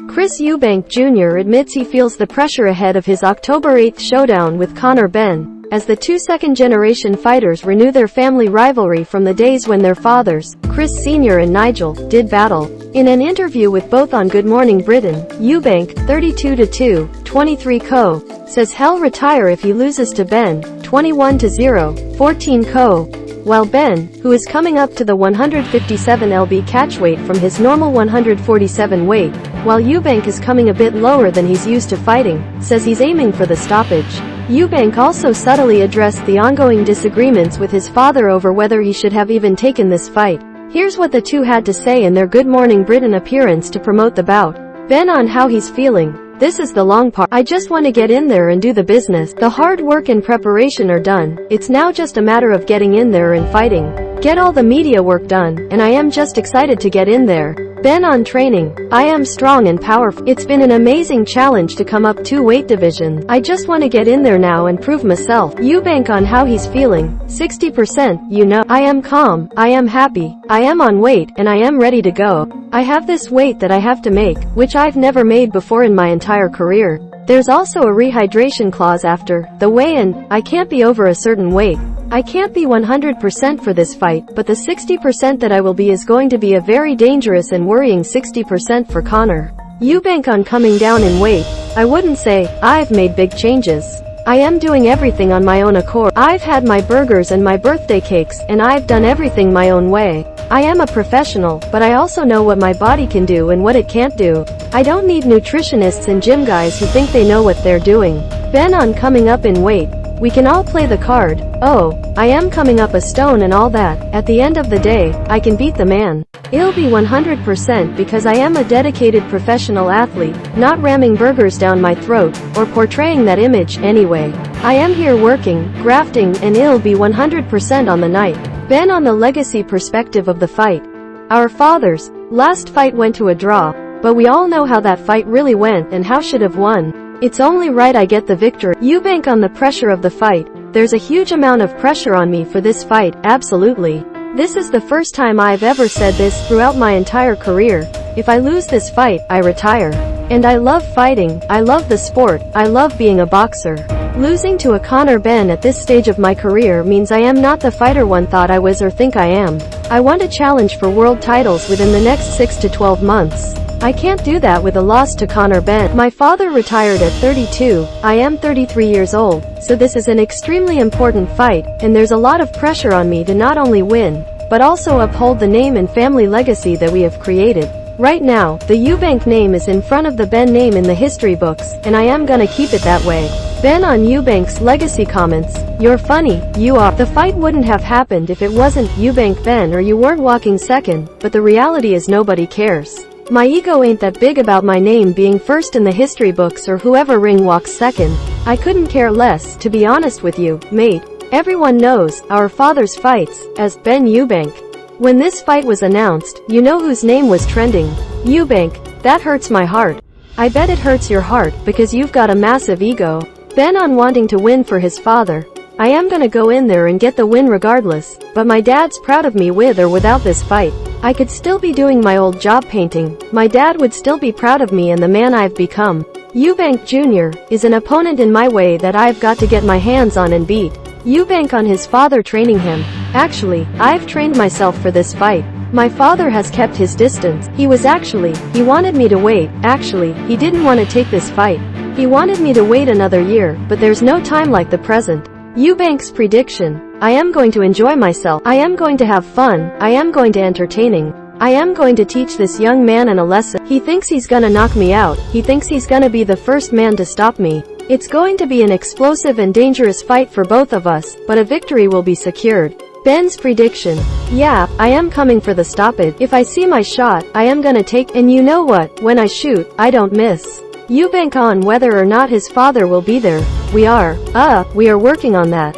Chris Eubank Jr. admits he feels the pressure ahead of his October 8 showdown with Conor Benn, as the two second-generation fighters renew their family rivalry from the days when their fathers, Chris Sr and Nigel, did battle. In an interview with both on Good Morning Britain, Eubank, 32-2, 23 co, says he'll retire if he loses to Benn, 21-0, 14 co, while Benn, who is coming up to the 157 lb catchweight from his normal 147 weight, while Eubank is coming a bit lower than he's used to fighting, says he's aiming for the stoppage. Eubank also subtly addressed the ongoing disagreements with his father over whether he should have even taken this fight. Here's what the two had to say in their Good Morning Britain appearance to promote the bout. Benn on how he's feeling. This is the long part. I just want to get in there and do the business. The hard work and preparation are done. It's now just a matter of getting in there and fighting. Get all the media work done, and I am just excited to get in there. Benn on training. I am strong and powerful. It's been an amazing challenge to come up 2 weight divisions. I just want to get in there now and prove myself. Eubank on how he's feeling. 60%, you know. I am calm. I am happy. I am on weight, and I am ready to go. I have this weight that I have to make, which I've never made before in my entire career. There's also a rehydration clause after the weigh-in. I can't be over a certain weight. I can't be 100% for this fight, but the 60% that I will be is going to be a very dangerous and worrying 60% for Conor. Eubank on coming down in weight. I wouldn't say I've made big changes. I am doing everything on my own accord. I've had my burgers and my birthday cakes, and I've done everything my own way. I am a professional, but I also know what my body can do and what it can't do. I don't need nutritionists and gym guys who think they know what they're doing. Benn on coming up in weight. We can all play the card. Oh, I am coming up a stone and all that. At the end of the day, I can beat the man. It'll be 100% because I am a dedicated professional athlete, not ramming burgers down my throat, or portraying that image, anyway. I am here working, grafting, and it'll be 100% on the night. Benn on the legacy perspective of the fight. Our father's last fight went to a draw, but we all know how that fight really went and how should have won. It's only right I get the victory. Eubank on the pressure of the fight. There's a huge amount of pressure on me for this fight, absolutely. This is the first time I've ever said this throughout my entire career. If I lose this fight, I retire. And I love fighting, I love the sport, I love being a boxer. Losing to a Conor Benn at this stage of my career means I am not the fighter one thought I was or think I am. I want a challenge for world titles within the next 6 to 12 months. I can't do that with a loss to Conor Benn. My father retired at 32, I am 33 years old, so this is an extremely important fight, and there's a lot of pressure on me to not only win, but also uphold the name and family legacy that we have created. Right now, the Eubank name is in front of the Benn name in the history books, and I am gonna keep it that way. Benn on Eubank's legacy comments. You're funny, you are. The fight wouldn't have happened if it wasn't Eubank-Benn or you weren't walking second, but the reality is nobody cares. My ego ain't that big about my name being first in the history books or whoever ring walks second. I couldn't care less, to be honest with you, mate. Everyone knows our father's fights as Benn-Eubank. When this fight was announced, you know whose name was trending? Eubank. That hurts my heart. I bet it hurts your heart because you've got a massive ego. Benn on wanting to win for his father. I am gonna go in there and get the win regardless, but my dad's proud of me with or without this fight. I could still be doing my old job painting. My dad would still be proud of me and the man I've become. Eubank Jr. is an opponent in my way that I've got to get my hands on and beat. Eubank on his father training him. Actually, I've trained myself for this fight. My father has kept his distance. He wanted me to wait. Actually, he didn't want to take this fight. He wanted me to wait another year, but there's no time like the present. Eubank's prediction. I am going to enjoy myself. I am going to have fun. I am going to entertaining. I am going to teach this young man a lesson. He thinks he's gonna knock me out. He thinks he's gonna be the first man to stop me. It's going to be an explosive and dangerous fight for both of us, but a victory will be secured. Benn's prediction. Yeah, I am coming for the stoppage. If I see my shot, I am gonna take, and you know what, when I shoot, I don't miss. Eubank on whether or not his father will be there. We are working on that.